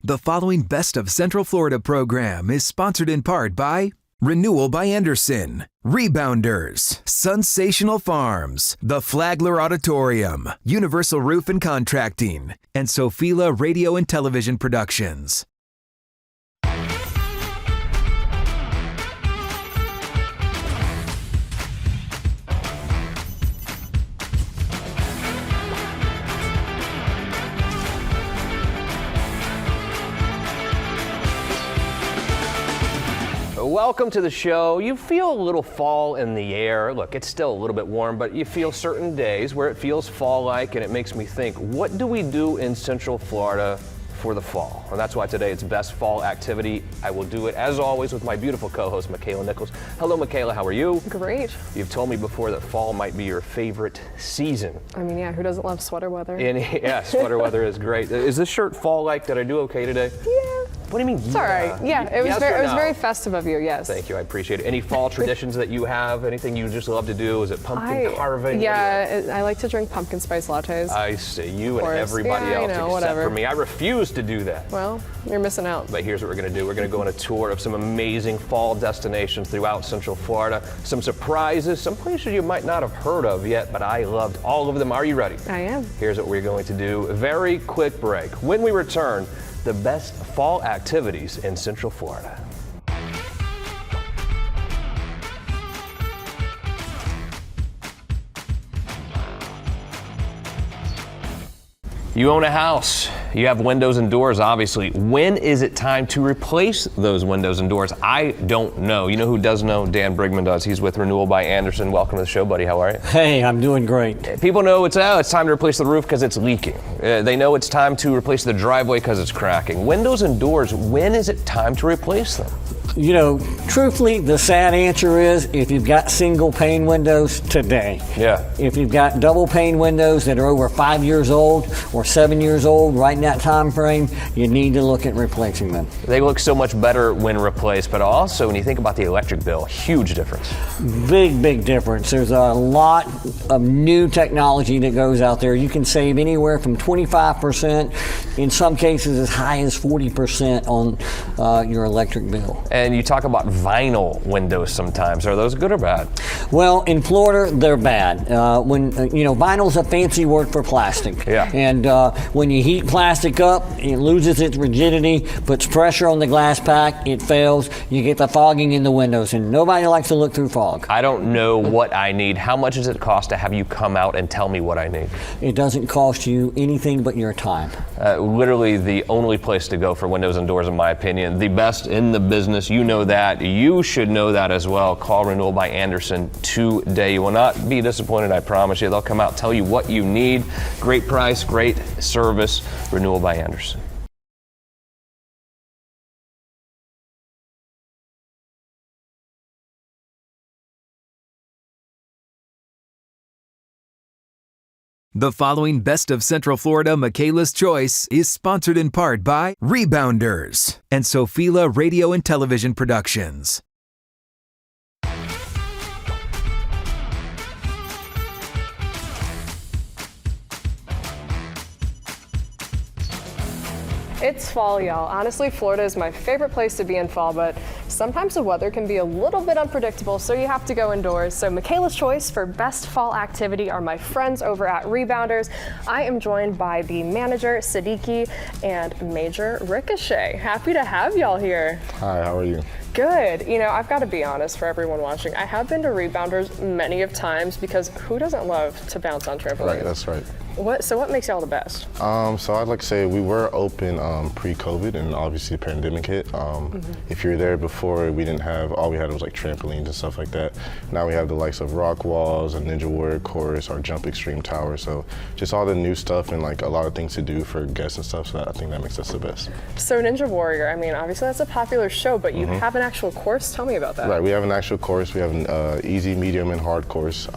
The following Best of Central Florida program is sponsored in part by Renewal by Anderson, Rebounderz, Sensational Farms, the Flagler Auditorium, Universal Roof and Contracting, and Sophila Radio and Television Productions. Welcome to the show. You feel a little fall in the air. Look, it's still a little bit warm, but you feel certain days where it feels fall-like, and it makes me think, what do we do in Central Florida for the fall? And that's why today it's Best Fall Activity. I will do it, as always, with my beautiful co-host, Makaila Nichols. Hello, Makaila. How are you? Great. You've told me before that fall might be your favorite season. I mean, yeah, who doesn't love sweater weather? And, yeah, sweater weather is great. Is this shirt fall-like? Did I do okay today? Yeah. What do you mean? It's all right. Yeah, it was very festive of you, yes. Thank you, I appreciate it. Any fall traditions that you have? Anything you just love to do? Is it pumpkin carving? Yeah, I like to drink pumpkin spice lattes. I see. You and everybody else except whatever. For me. I refuse to do that. Well, you're missing out. But here's what we're going to do. We're going to go on a tour of some amazing fall destinations throughout Central Florida. Some surprises, some places you might not have heard of yet, but I loved all of them. Are you ready? I am. Here's what we're going to do. A very quick break. When we return, the best fall activities in Central Florida. You own a house. You have windows and doors, obviously. When is it time to replace those windows and doors? I don't know. You know who does know? Dan Brigman does. He's with Renewal by Anderson. Welcome to the show, buddy. How are you? Hey, I'm doing great. People know it's time to replace the roof because it's leaking. They know it's time to replace the driveway because it's cracking. Windows and doors, when is it time to replace them? You know, truthfully, the sad answer is if you've got single pane windows, today. Yeah. If you've got double pane windows that are over 5 years old or 7 years old, right in that time frame, you need to look at replacing them. They look so much better when replaced, but also when you think about the electric bill, huge difference. Big difference. There's a lot of new technology that goes out there. You can save anywhere from 25%, in some cases as high as 40% on your electric bill. And you talk about vinyl windows sometimes. Are those good or bad? Well, in Florida, they're bad. Vinyl's a fancy word for plastic. Yeah. And when you heat plastic up, it loses its rigidity, puts pressure on the glass pack, it fails, you get the fogging in the windows, and nobody likes to look through fog. I don't know what I need. How much does it cost to have you come out and tell me what I need? It doesn't cost you anything but your time. Literally the only place to go for windows and doors, in my opinion. The best in the business. You know that. You should know that as well. Call Renewal by Anderson today. You will not be disappointed, I promise you. They'll come out, tell you what you need. Great price, great service. Renewal by Anderson. The following Best of Central Florida Makaila's Choice is sponsored in part by Rebounderz and Sophila Radio and Television Productions. It's fall, y'all. Honestly, Florida is my favorite place to be in fall, but sometimes the weather can be a little bit unpredictable, so you have to go indoors. So Makaila's Choice for best fall activity are my friends over at Rebounderz. I am joined by the manager, Siddiqui, and Major Ricochet. Happy to have y'all here. Hi, how are you? Good. You know, I've got to be honest for everyone watching. I have been to Rebounderz many of times because who doesn't love to bounce on trampolines? Right, that's right. So what makes y'all the best? So I'd like to say we were open pre-COVID, and obviously the pandemic hit. If you were there before, we didn't have, all we had was like trampolines and stuff like that. Now we have the likes of rock walls, a Ninja Warrior course, our Jump Extreme Tower. So just all the new stuff and like a lot of things to do for guests and stuff. So I think that makes us the best. So Ninja Warrior, I mean, obviously that's a popular show, but you have an actual course. Tell me about that. Right, we have an actual course. We have an easy, medium, and hard course.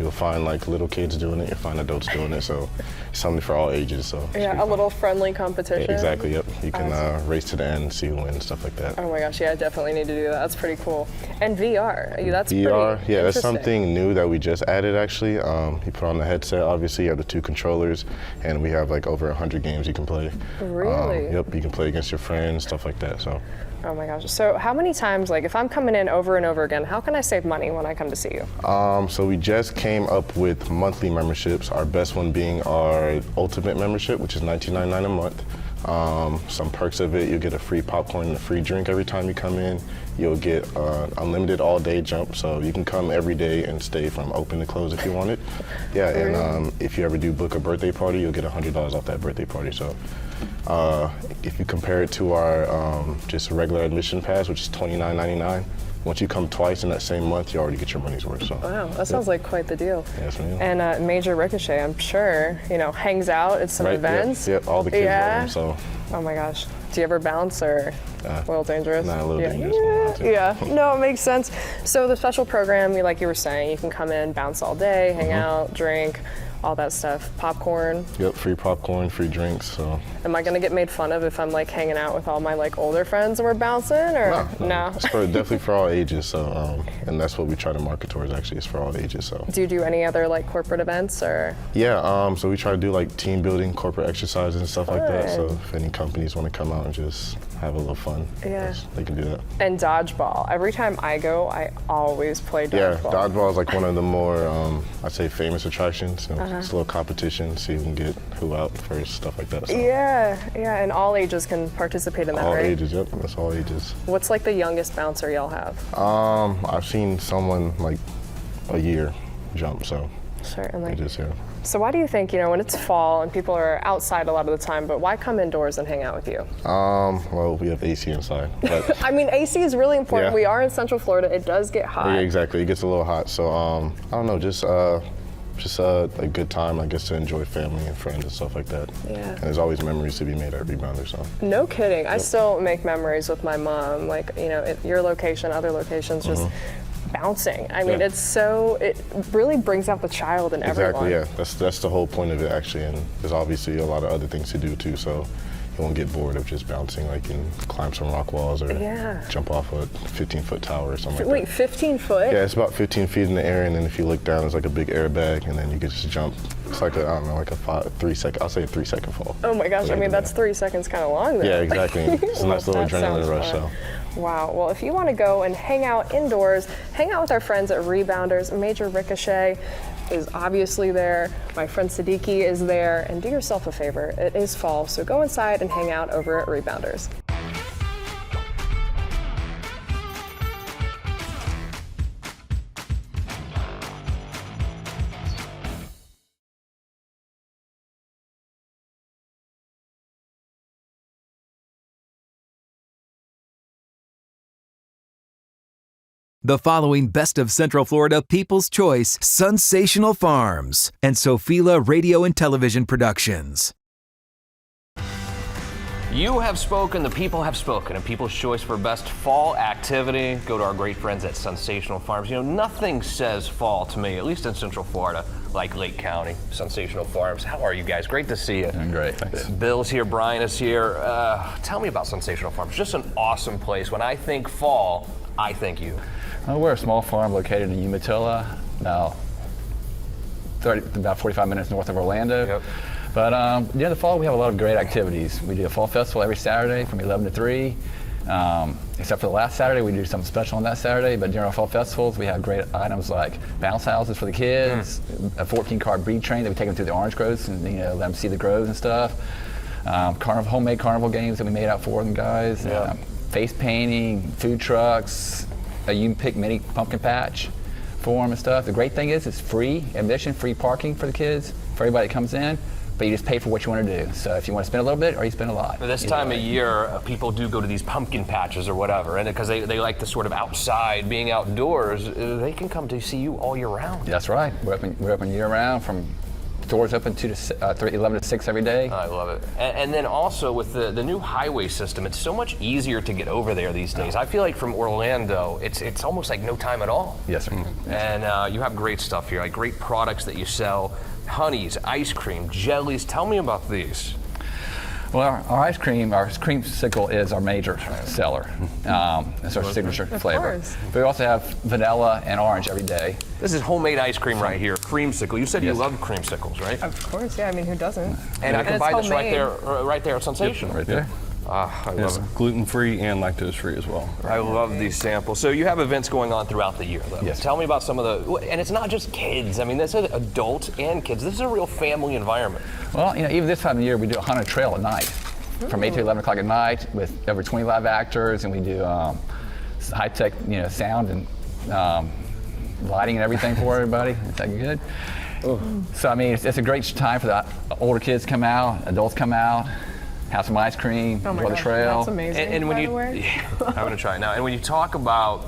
You'll find like little kids doing it. You'll find adults doing it. So so it's something for all ages. So Yeah, a little friendly competition. Exactly. Yep. You can race to the end, see who wins, stuff like that. Oh my gosh, yeah, I definitely need to do that. That's pretty cool. And VR, that's VR, pretty yeah, that's interesting. something new that we just added actually. You put on the headset, obviously you have the 2 controllers, and we have like over 100 games you can play. Really? Yep, you can play against your friends, stuff like that. So. Oh my gosh. So how many times, like if I'm coming in over and over again, how can I save money when I come to see you? So we just came up with monthly memberships, our best one being our Ultimate membership, which is $19.99 a month. Some perks of it, you'll get a free popcorn and a free drink every time you come in. You'll get unlimited all-day jump, so you can come every day and stay from open to close if you want it. Yeah, and if you ever do book a birthday party, you'll get $100 off that birthday party. So if you compare it to our just regular admission pass, which is $29.99, once you come twice in that same month, you already get your money's worth. So. Wow, that sounds like quite the deal. Yes, ma'am. And Major Ricochet, I'm sure, hangs out at some events. Yep, all the kids love him, so. Oh my gosh. Do you ever bounce or a little dangerous? Not a little dangerous. Yeah, no, it makes sense. So the special program, like you were saying, you can come in, bounce all day, hang out, drink, all that stuff. Popcorn. Yep, free popcorn, free drinks. So. Am I gonna get made fun of if I'm like hanging out with all my like older friends and we're bouncing, or no? It's definitely for all ages. So, and that's what we try to market towards. Actually, is for all ages. So. Do you do any other like corporate events or? Yeah. So we try to do like team building, corporate exercises and stuff like that. So if any companies want to come out and just have a little fun, they can do that. And dodgeball. Every time I go, I always play dodgeball. Yeah, dodgeball is like one of the more, I'd say, famous attractions. It's a little competition, see who can get who out first, stuff like that. So. Yeah, and all ages can participate in that, all right? All ages, yep, that's all ages. What's like the youngest bouncer y'all have? I've seen someone like a year jump, so. Certainly. Ages, yeah. So why do you think, when it's fall and people are outside a lot of the time, but why come indoors and hang out with you? Well, we have AC inside. But I mean, AC is really important. Yeah. We are in Central Florida. It does get hot. Yeah, exactly. It gets a little hot. So, I don't know, just a good time, I guess, to enjoy family and friends and stuff like that. Yeah. And there's always memories to be made at Rebounderz. So. No kidding. I still make memories with my mom, like, at your location, other locations, just bouncing. I mean, it really brings out the child in everyone. Exactly, yeah. That's the whole point of it, actually. And there's obviously a lot of other things to do, too. So you won't get bored of just bouncing, like you can climb some rock walls or jump off a 15-foot tower or something like that. Wait, 15 foot? Yeah, it's about 15 feet in the air, and then if you look down, it's like a big airbag, and then you can just jump. It's like a 3 second, I'll say a 3 second fall. Oh my gosh, I mean, that's 3 seconds kind of long though. Yeah, exactly. It's a nice little adrenaline rush, so. Wow, well, if you want to go and hang out indoors, hang out with our friends at Rebounderz. Major Ricochet is obviously there. My friend Siddiqui is there. And do yourself a favor, it is fall, so go inside and hang out over at Rebounderz. The following Best of Central Florida People's Choice Sunsational Farms and Sophila Radio and Television Productions. You have spoken, the people have spoken, and People's Choice for best fall activity. Go to our great friends at Sensational Farms. Nothing says fall to me, at least in Central Florida, like Lake County, Sensational Farms. How are you guys? Great to see you. Doing great, thanks. Bill's here, Brian is here. Tell me about Sensational Farms. Just an awesome place. When I think fall, I think you. We're a small farm located in Umatilla, about 45 minutes north of Orlando. Yep. But during the fall, we have a lot of great activities. We do a fall festival every Saturday from 11 to 3. Except for the last Saturday, we do something special on that Saturday. But during our fall festivals, we have great items like bounce houses for the kids, a 14-car breed train that we take them through the orange groves and let them see the groves and stuff. Homemade carnival games that we made out for them guys. Face painting, food trucks. You can pick mini pumpkin patch for them and stuff. The great thing is it's free admission, free parking for the kids, for everybody that comes in, but you just pay for what you want to do. So if you want to spend a little bit or you spend a lot. This time of year, people do go to these pumpkin patches or whatever, and because they like the sort of outside, being outdoors, they can come to see you all year round. That's right. We're open year round from Doors open 11 to 6 every day. I love it. And then also with the new highway system, it's so much easier to get over there these days. I feel like from Orlando, it's almost like no time at all. Yes, sir. And you have great stuff here, like great products that you sell, honeys, ice cream, jellies. Tell me about these. Well, our creamsicle is our major seller. It's our signature flavor. Course. But we also have vanilla and orange every day. This is homemade ice cream right here, creamsicle. You said you Yes. love creamsicles, right? Of course, yeah. I mean, who doesn't? And I can it's buy this right homemade. there at Sensational. Right there. I It's love it. gluten-free and lactose-free as well. I love these samples. So you have events going on throughout the year, though. Yes. Tell me about some of the, and it's not just kids. I mean, this is adults and kids. This is a real family environment. Well, even this time of year, we do a hunter trail at night, from 8 to 11 o'clock at night, with over 20 live actors, and we do high-tech, sound and lighting and everything for everybody. Is that good? So I mean, it's a great time for the older kids to come out, adults come out, have some ice cream, Oh my enjoy the gosh, trail. that's amazing. And when by you, the way. I'm gonna try it now. And when you talk about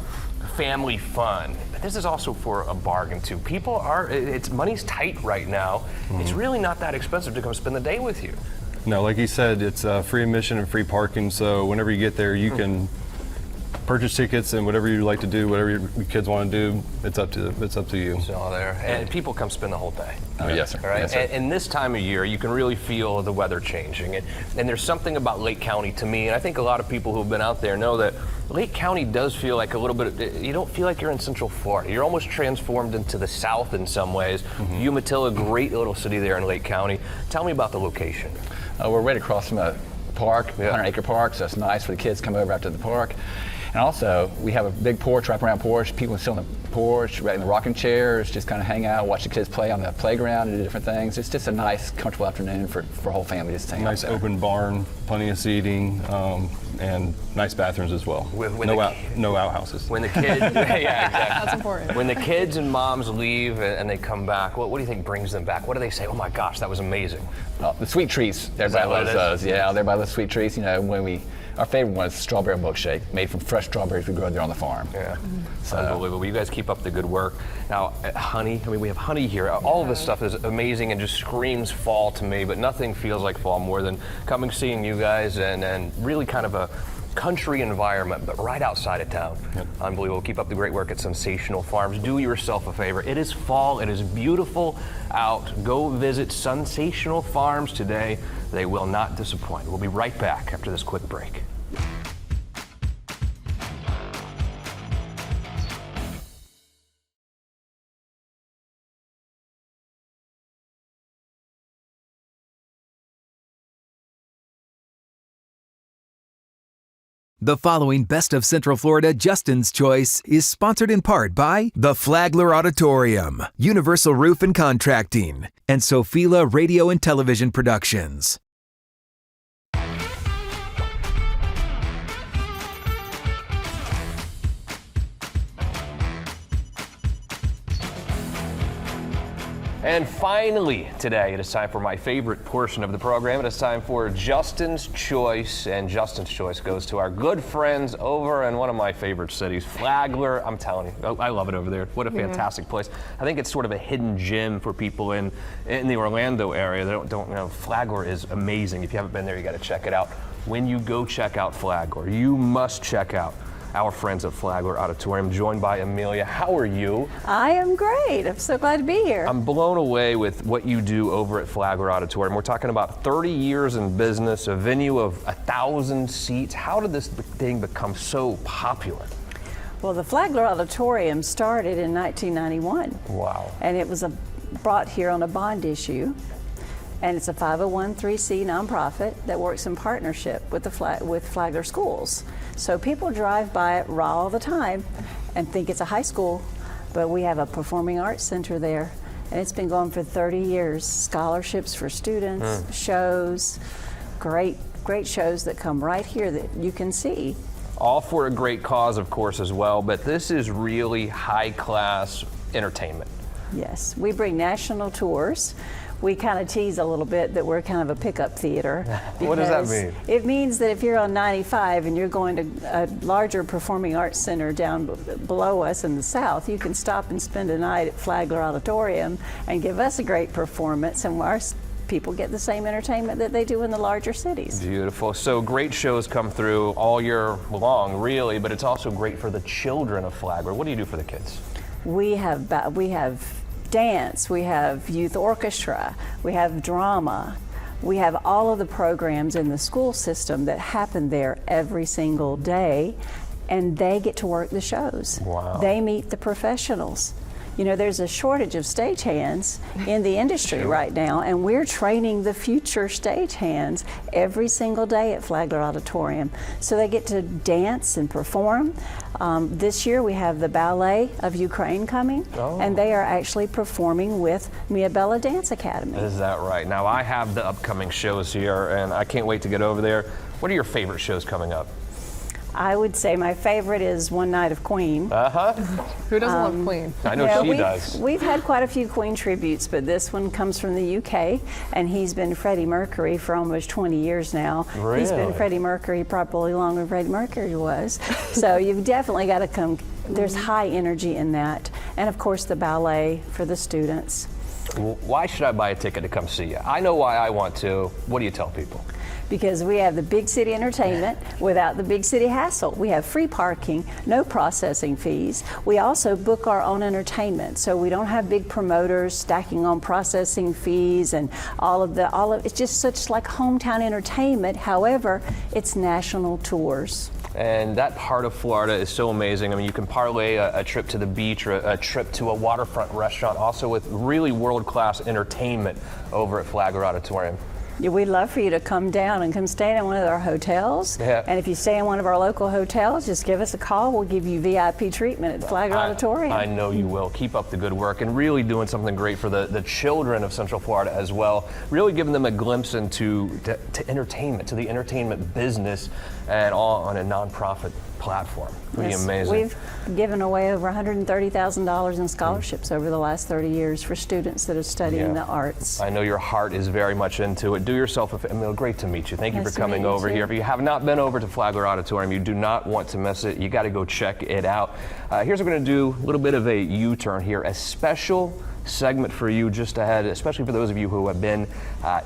family fun, but this is also for a bargain too. People it's money's tight right now. It's really not that expensive to come spend the day with you. No, like you said, it's free admission and free parking. So whenever you get there, you can purchase tickets and whatever you like to do, whatever your kids want to do, it's up to you. So there, and people come spend the whole day. Oh, yes, sir. All right, Yes, sir. and this time of year, you can really feel the weather changing. And there's something about Lake County to me, and I think a lot of people who've been out there know that Lake County does feel like a little bit, you don't feel like you're in Central Florida. You're almost transformed into the South in some ways. Umatilla, great little city there in Lake County. Tell me about the location. We're right across from a park, 100-acre park, so it's nice for the kids to come over after the park. And also, we have a big porch, wraparound porch. People can sit on the porch, right in the rocking chairs, just kind of hang out, watch the kids play on the playground and do different things. It's just a nice, comfortable afternoon for a whole family just to hang out Nice there. open barn, plenty of seating, and nice bathrooms as well. No outhouses. When the kids, yeah, exactly. That's important. When the kids and moms leave and they come back, what do you think brings them back? What do they say? Oh my gosh, that was amazing. The sweet treats, everybody what loves it those. Yeah, everybody loves sweet treats. Our favorite one is strawberry milkshake, made from fresh strawberries we grow there on the farm. Yeah, unbelievable. You guys keep up the good work. Now, honey, we have honey here. All of this stuff is amazing and just screams fall to me, but nothing feels like fall more than coming, seeing you guys, and really kind of a country environment, but right outside of town. Yep. Unbelievable. Keep up the great work at Sensational Farms. Do yourself a favor. It is fall. It is beautiful out. Go visit Sunsational Farms today. They will not disappoint. We'll be right back after this quick break. The following Best of Central Florida Justin's Choice is sponsored in part by the Flagler Auditorium, Universal Roof and Contracting, and Sophila Radio and Television Productions. And finally, today, it is time for my favorite portion of the program. It is time for Justin's Choice, and Justin's Choice goes to our good friends over in one of my favorite cities, Flagler. I'm telling you, I love it over there. What a fantastic place. I think it's sort of a hidden gem for people in the Orlando area that don't know. Flagler is amazing. If you haven't been there, you got to check it out. When you go check out Flagler, you must check out our friends at Flagler Auditorium, joined by Amelia. How are you? I am great. I'm so glad to be here. I'm blown away with what you do over at Flagler Auditorium. We're talking about 30 years in business, a venue of 1,000 seats. How did this thing become so popular? Well, the Flagler Auditorium started in 1991. Wow. And it was brought here on a bond issue. And it's a 501(c) nonprofit that works in partnership with with Flagler schools. So people drive by it raw all the time and think it's a high school, but we have a performing arts center there, and it's been going for 30 years. Scholarships for students, shows, great shows that come right here that you can see. All for a great cause, of course, as well, but this is really high-class entertainment. Yes, we bring national tours. We kind of tease a little bit that we're kind of a pickup theater. What does that mean? It means that if you're on 95 and you're going to a larger performing arts center down below us in the south, you can stop and spend a night at Flagler Auditorium and give us a great performance, and our people get the same entertainment that they do in the larger cities. Beautiful. So great shows come through all year long, really, but it's also great for the children of Flagler. What do you do for the kids? We have dance, we have youth orchestra, we have drama. We have all of the programs in the school system that happen there every single day, and they get to work the shows. Wow. They meet the professionals. You know, there's a shortage of stagehands in the industry right now, and we're training the future stagehands every single day at Flagler Auditorium. So they get to dance and perform. This year we have the Ballet of Ukraine coming, and they are actually performing with Mia Bella Dance Academy. Is that right? Now, I have the upcoming shows here, and I can't wait to get over there. What are your favorite shows coming up? I would say my favorite is One Night of Queen. Who doesn't love Queen? I know she does. We've had quite a few Queen tributes, but this one comes from the UK, and he's been Freddie Mercury for almost 20 years now. Really? He's been Freddie Mercury probably longer than Freddie Mercury was. So you've definitely got to come. There's high energy in that. And of course the ballet for the students. Why should I buy a ticket to come see you? I know why I want to. What do you tell people? Because we have the big city entertainment without the big city hassle. We have free parking, no processing fees. We also book our own entertainment, so we don't have big promoters stacking on processing fees and all of it's just such like hometown entertainment. However, it's national tours. And that part of Florida is so amazing. I mean, you can parlay a trip to the beach or a trip to a waterfront restaurant, also with really world-class entertainment over at Flagler Auditorium. Yeah, we'd love for you to come down and come stay in one of our hotels. Yeah. And if you stay in one of our local hotels, just give us a call. We'll give you VIP treatment at Flagler Auditorium. I know you will. Keep up the good work and really doing something great for the children of Central Florida as well. Really giving them a glimpse into to entertainment, to the entertainment business, and all on a nonprofit platform. Pretty amazing. We've given away over $130,000 in scholarships over the last 30 years for students that are studying the arts. I know your heart is very much into it. Do yourself a favor. Great to meet you. Thank you for coming over here. If you have not been over to Flagler Auditorium, you do not want to miss it. You got to go check it out. Here's what we're going to do, a little bit of a U-turn here. A special segment for you just ahead, especially for those of you who have been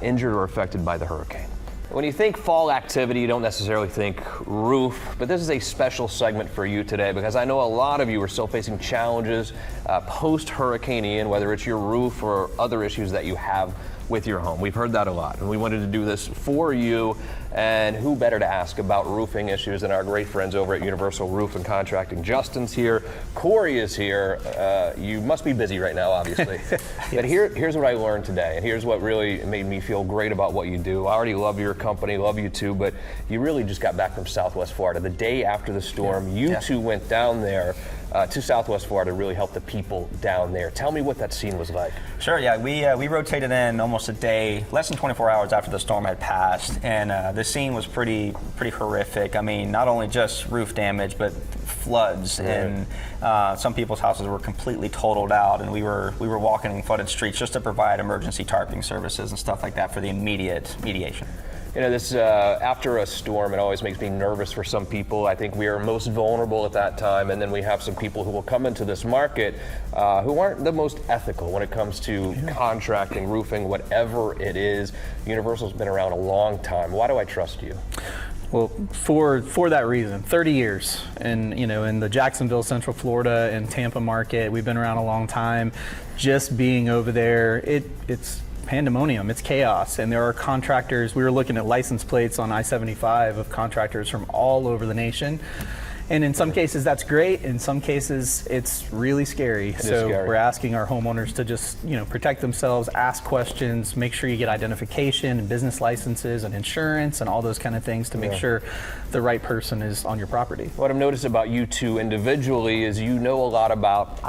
injured or affected by the hurricane. When you think fall activity, you don't necessarily think roof, but this is a special segment for you today because I know a lot of you are still facing challenges post-Hurricane Ian, whether it's your roof or other issues that you have with your home. We've heard that a lot, and we wanted to do this for you, and who better to ask about roofing issues than our great friends over at Universal Roof and Contracting. Justin's here, Corey is here. You must be busy right now, obviously. Yes. But here's what I learned today, and here's what really made me feel great about what you do. I already love your company, love you too, but you really just got back from Southwest Florida. The day after the storm, you two went down there to Southwest Florida to really help the people down there. Tell me what that scene was like. Sure, yeah. We rotated in almost a day, less than 24 hours after the storm had passed, and the scene was pretty horrific. I mean, not only just roof damage, but floods, and some people's houses were completely totaled out, and we were walking in flooded streets just to provide emergency tarping services and stuff like that for the immediate mediation. You know, this after a storm, it always makes me nervous for some people. I think we are most vulnerable at that time, and then we have some people who will come into this market who aren't the most ethical when it comes to contracting, roofing, whatever it is. Universal's been around a long time. Why do I trust you? Well, for that reason, 30 years, and in the Jacksonville, Central Florida, and Tampa market, we've been around a long time. Just being over there, it's pandemonium, it's chaos, and there are contractors. We were looking at license plates on I-75 of contractors from all over the nation. And in some cases that's great, in some cases it's really scary. So we're asking our homeowners to just, protect themselves, ask questions, make sure you get identification and business licenses and insurance and all those kind of things to make sure the right person is on your property. What I've noticed about you two individually is you know a lot about,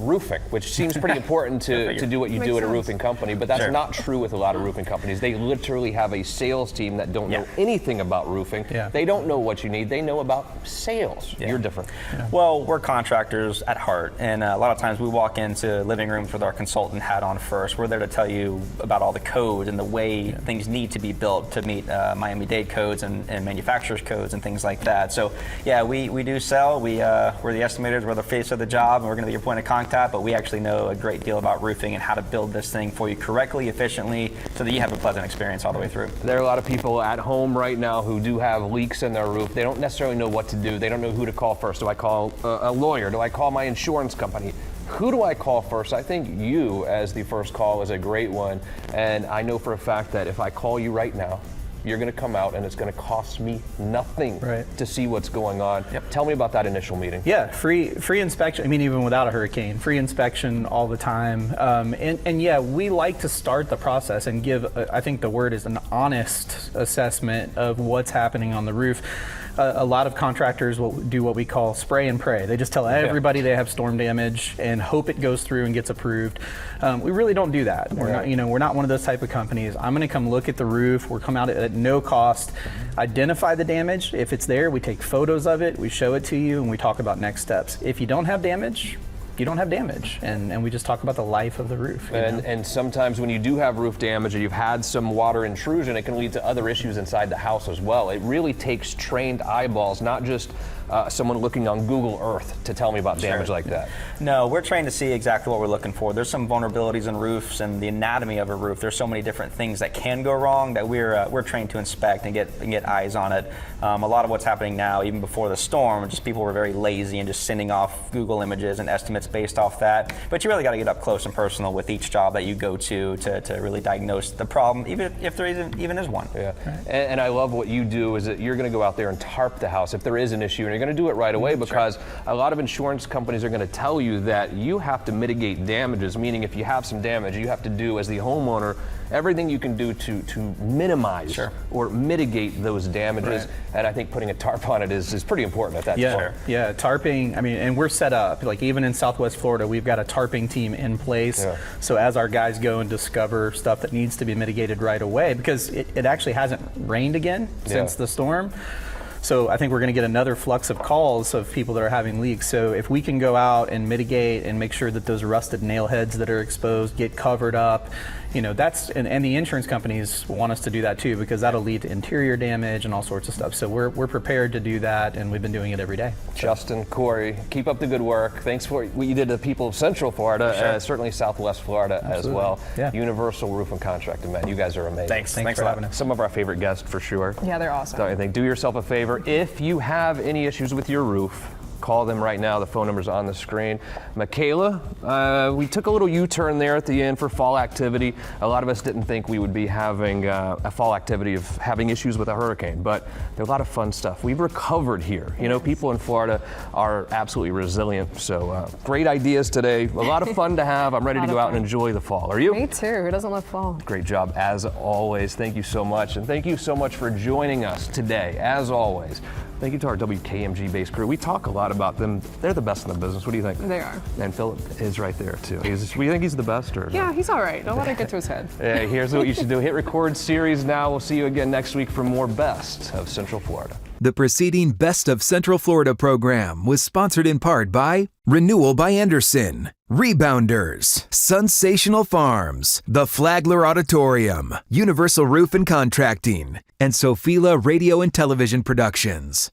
roofing, which seems pretty important to do what you do at a roofing company, but that's not true with a lot of roofing companies. They literally have a sales team that don't know anything about roofing. They don't know what you need, they know about sales. Yeah. You're different. Well, we're contractors at heart, and a lot of times we walk into living rooms with our consultant hat on first. We're there to tell you about all the codes and the way things need to be built to meet Miami-Dade codes and manufacturers codes and things like that. So yeah, we do sell. We're the estimators, we're the face of the job, and we're going to be your point of contact, but we actually know a great deal about roofing and how to build this thing for you correctly, efficiently, so that you have a pleasant experience all the way through. There are a lot of people at home right now who do have leaks in their roof. They don't necessarily know what to do. They don't know who to call first. Do I call a lawyer? Do I call my insurance company? Who do I call first? I think you as the first call is a great one. And I know for a fact that if I call you right now, you're going to come out and it's going to cost me nothing to see what's going on. Tell me about that initial meeting. Yeah, free inspection. I mean, even without a hurricane, free inspection all the time. And yeah, we like to start the process and give, I think the word is an honest assessment of what's happening on the roof. A lot of contractors will do what we call spray and pray. They just tell everybody they have storm damage and hope it goes through and gets approved. We really don't do that. We're not one of those type of companies. I'm going to come look at the roof. We'll come out at no cost, identify the damage. If it's there, we take photos of it, we show it to you, and we talk about next steps. If you don't have damage, you don't have damage, and we just talk about the life of the roof. And sometimes when you do have roof damage or you've had some water intrusion, it can lead to other issues inside the house as well. It really takes trained eyeballs, not just someone looking on Google Earth to tell me about damage like that. No, we're trained to see exactly what we're looking for. There's some vulnerabilities in roofs and the anatomy of a roof. There's so many different things that can go wrong that we're trained to inspect and get eyes on it. A lot of what's happening now, even before the storm, just people were very lazy and just sending off Google images and estimates based off that. But you really got to get up close and personal with each job that you go to really diagnose the problem, even if there even is one. Yeah, and I love what you do is that you're going to go out there and tarp the house if there is an issue, and you're going to do it right away because a lot of insurance companies are going to tell you that you have to mitigate damages, meaning if you have some damage, you have to do as the homeowner everything you can do to minimize or mitigate those damages. And I think putting a tarp on it is pretty important at that point. Yeah, tarping, I mean, and we're set up, like even in Southwest Florida, we've got a tarping team in place. So as our guys go and discover stuff that needs to be mitigated right away, because it actually hasn't rained again since the storm. So I think we're going to get another flux of calls of people that are having leaks. So if we can go out and mitigate and make sure that those rusted nail heads that are exposed get covered up, that's, and the insurance companies want us to do that too, because that'll lead to interior damage and all sorts of stuff. So we're prepared to do that, and we've been doing it every day. Justin, Corey, keep up the good work. Thanks for what you did to the people of Central Florida, certainly Southwest Florida as well. Universal Roof and Contracting, man, you guys are amazing. Thanks for having us. Some of our favorite guests for sure. Yeah, they're awesome. Don't you think? Do yourself a favor. If you have any issues with your roof, call them right now. The phone number's on the screen. Makaila, we took a little U-turn there at the end for fall activity. A lot of us didn't think we would be having a fall activity of having issues with a hurricane, but there's a lot of fun stuff. We've recovered here. People in Florida are absolutely resilient, so great ideas today. A lot of fun to have. I'm ready to go out and enjoy the fall. Are you? Me too. Who doesn't love fall? Great job, as always. Thank you so much, and thank you so much for joining us today, as always. Thank you to our WKMG-based crew. We talk a lot about them. They're the best in the business. What do you think? They are. And Philip is right there, too. We think he's the best? Or yeah, he's all right. Don't let it get to his head. Here's what you should do. Hit record series now. We'll see you again next week for more Best of Central Florida. The preceding Best of Central Florida program was sponsored in part by Renewal by Anderson, Rebounderz, Sunsational Farms, the Flagler Auditorium, Universal Roof and Contracting, and Sophila Radio and Television Productions.